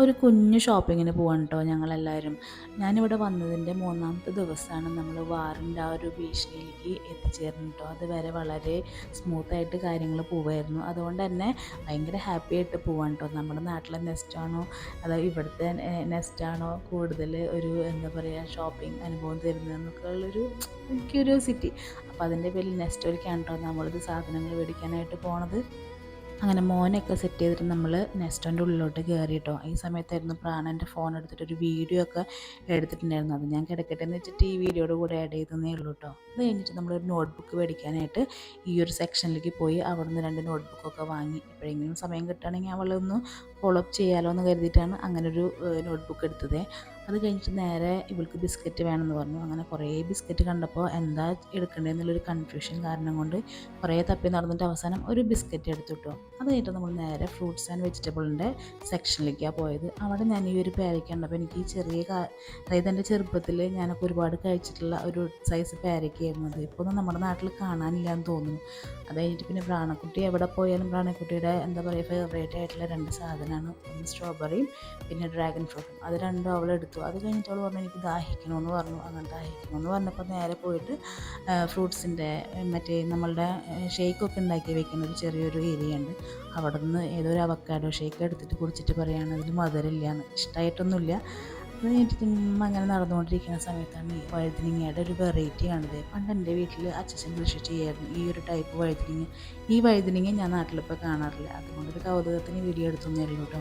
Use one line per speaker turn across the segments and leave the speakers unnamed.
ഒരു കുഞ്ഞു ഷോപ്പിങ്ങിന് പോവാണ് കേട്ടോ ഞങ്ങളെല്ലാവരും. ഞാനിവിടെ വന്നതിൻ്റെ മൂന്നാമത്തെ ദിവസമാണ് നമ്മൾ വാറിൻ്റെ ആ ഒരു ഭീഷണിയിലേക്ക് എത്തിച്ചേർന്നത് കേട്ടോ. അതുവരെ വളരെ സ്മൂത്തായിട്ട് കാര്യങ്ങൾ പോവായിരുന്നു. അതുകൊണ്ട് തന്നെ ഭയങ്കര ഹാപ്പി ആയിട്ട് പോവാണ് കേട്ടോ. നമ്മുടെ നാട്ടിലെ നെസ്റ്റാണോ അതോ ഇവിടുത്തെ നെസ്റ്റാണോ കൂടുതൽ ഒരു എന്താ പറയുക ഷോപ്പിംഗ് അനുഭവം തരുന്നതെന്നൊക്കെ ഉള്ളൊരു ക്യൂരിയോസിറ്റി. അപ്പോൾ അതിൻ്റെ പേരിൽ നെസ്റ്റോയിലേക്കാണ് കേട്ടോ നമ്മളിത് സാധനങ്ങൾ മേടിക്കാനായിട്ട് പോണത്. അങ്ങനെ മോനെയൊക്കെ സെറ്റ് ചെയ്തിട്ട് നമ്മൾ നെസ്റ്റോൻ്റെ ഉള്ളിലോട്ട് കയറി കേട്ടോ. ഈ സമയത്തായിരുന്നു പ്രാണൻ്റെ ഫോൺ എടുത്തിട്ട് ഒരു വീഡിയോ ഒക്കെ എടുത്തിട്ടുണ്ടായിരുന്നു. അത് ഞാൻ കിടക്കട്ടെ എന്ന് വെച്ചിട്ട് ഈ വീഡിയോയുടെ കൂടെ ആഡ് ചെയ്തതേ ഉള്ളൂ കേട്ടോ. അത് കഴിഞ്ഞിട്ട് നമ്മളൊരു നോട്ട്ബുക്ക് മേടിക്കാനായിട്ട് ഈ ഒരു സെക്ഷനിലേക്ക് പോയി അവിടെ നിന്ന് 2 നോട്ട്ബുക്കൊക്കെ വാങ്ങി. എപ്പോഴെങ്കിലും സമയം കിട്ടുകയാണെങ്കിൽ അവളെ ഒന്ന് ഫോളോ അപ്പ് ചെയ്യാമല്ലോ എന്ന് കരുതിയിട്ടാണ് അങ്ങനൊരു നോട്ട്ബുക്ക് എടുത്തത്. അത് കഴിഞ്ഞിട്ട് നേരെ ഇവൾക്ക് ബിസ്ക്കറ്റ് വേണമെന്ന് പറഞ്ഞു. അങ്ങനെ കുറേ ബിസ്ക്കറ്റ് കണ്ടപ്പോൾ എന്താ എടുക്കേണ്ടതെന്നുള്ളൊരു കൺഫ്യൂഷൻ കാരണം കൊണ്ട് കുറേ തപ്പി നടന്നിട്ട് അവസാനം ഒരു ബിസ്ക്കറ്റ് എടുത്തു കിട്ടും. അത് കഴിഞ്ഞിട്ട് നമ്മൾ നേരെ ഫ്രൂട്ട്സ് ആൻഡ് വെജിറ്റബിളിൻ്റെ സെക്ഷനിലേക്കാണ് പോയത്. അവിടെ ഞാൻ ഈ ഒരു പേരയ്ക്ക കണ്ടപ്പോൾ എനിക്ക് ഈ അതായത് എൻ്റെ ചെറുപ്പത്തിൽ ഞാനൊക്കെ ഒരുപാട് കഴിച്ചിട്ടുള്ള ഒരു സൈസ് പേരയ്ക്കായിരുന്നു അത്. ഇപ്പോൾ ഒന്നും നമ്മുടെ നാട്ടിൽ കാണാനില്ല എന്ന് തോന്നുന്നു. അത് കഴിഞ്ഞിട്ട് പിന്നെ പ്രാണക്കുട്ടി എവിടെ പോയാലും പ്രാണക്കുട്ടിയുടെ എന്താ പറയുക ഫേവറേറ്റ് ആയിട്ടുള്ള 2 സാധനമാണ്. ഒന്ന് സ്ട്രോബെറിയും പിന്നെ ഡ്രാഗൺ ഫ്രൂട്ടും. അത് രണ്ടും അവൾ എടുത്തു. അത് കഴിഞ്ഞിട്ട് അവൾ പറഞ്ഞു എനിക്ക് ദാഹിക്കണമെന്ന് പറഞ്ഞു. അങ്ങനെ ദാഹിക്കണമെന്ന് പറഞ്ഞപ്പോൾ നേരെ പോയിട്ട് ഫ്രൂട്ട്സിൻ്റെ മറ്റേ നമ്മളുടെ ഷേക്കൊക്കെ ഉണ്ടാക്കി വെക്കുന്ന ഒരു ചെറിയൊരു ഏരിയ ഉണ്ട്. അവിടെ നിന്ന് ഏതോ ഒരു അവക്കാഡോ ഷേക്ക് എടുത്തിട്ട് കുടിച്ചിട്ട് പറയുകയാണ് അതിൽ മധുരമില്ല എന്ന്. ഇഷ്ടമായിട്ടൊന്നുമില്ല. അത് കഴിഞ്ഞിട്ട് അങ്ങനെ നടന്നുകൊണ്ടിരിക്കുന്ന സമയത്താണ് ഈ വഴുതനങ്ങയുടെ ഒരു വെറൈറ്റി കാണുന്നത്. പണ്ട് എൻ്റെ വീട്ടിൽ അച്ഛൻ കൃഷി ചെയ്യായിരുന്നു ഈ ഒരു ടൈപ്പ് വഴുതനങ്ങ. ഈ വഴുതനങ്ങ ഞാൻ നാട്ടിലിപ്പോൾ കാണാറില്ല. അതുകൊണ്ടൊരു കൗതുകത്തിന് വീഡിയോ എടുത്തൊന്നേ ഉള്ളൂ കേട്ടോ.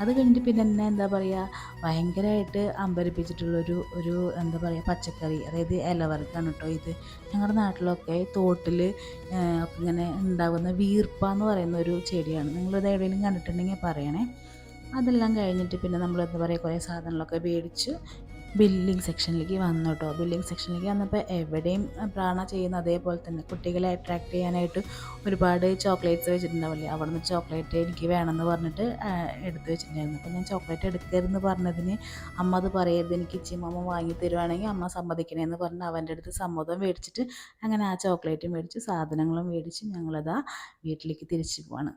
അത് കഴിഞ്ഞിട്ട് പിന്നെ എന്നെ എന്താ പറയുക ഭയങ്കരമായിട്ട് അമ്പരിപ്പിച്ചിട്ടുള്ളൊരു എന്താ പറയുക പച്ചക്കറി, അതായത് ഇലവർഗ്ഗമാണ് കേട്ടോ ഇത്. ഞങ്ങളുടെ നാട്ടിലൊക്കെ തോട്ടിൽ ഇങ്ങനെ ഉണ്ടാകുന്ന വീർപ്പ എന്ന് പറയുന്ന ഒരു ചെടിയാണ്. നിങ്ങളിത് എവിടെയെങ്കിലും കണ്ടിട്ടുണ്ടെങ്കിൽ പറയണേ. അതെല്ലാം കഴിഞ്ഞിട്ട് പിന്നെ നമ്മൾ എന്താ പറയുക കുറേ സാധനങ്ങളൊക്കെ മേടിച്ച് ബില്ലിംഗ് സെക്ഷനിലേക്ക് വന്നു കേട്ടോ. ബില്ലിംഗ് സെക്ഷനിലേക്ക് വന്നപ്പോൾ എവിടെയും പ്രാണ ചെയ്യുന്ന അതേപോലെ തന്നെ കുട്ടികളെ അട്രാക്റ്റ് ചെയ്യാനായിട്ട് ഒരുപാട് ചോക്ലേറ്റ്സ് വെച്ചിട്ടുണ്ടാവില്ലേ. അവിടെ നിന്ന് ചോക്ലേറ്റ് എനിക്ക് വേണമെന്ന് പറഞ്ഞിട്ട് എടുത്ത് വെച്ചിട്ടുണ്ടായിരുന്നു. അപ്പോൾ ഞാൻ ചോക്ലേറ്റ് എടുക്കരുതെന്ന് പറഞ്ഞതിന് അമ്മ അത് പറയരുത്, എനിക്ക് ഇച്ചിമ്മ വാങ്ങി തരുവാണെങ്കിൽ അമ്മ സമ്മതിക്കണേന്ന് പറഞ്ഞ് അവൻ്റെ അടുത്ത് സമ്മതം മേടിച്ചിട്ട് അങ്ങനെ ആ ചോക്ലേറ്റ് മേടിച്ച് സാധനങ്ങളും മേടിച്ച് ഞങ്ങളതാ വീട്ടിലേക്ക് തിരിച്ചു പോവാണ്.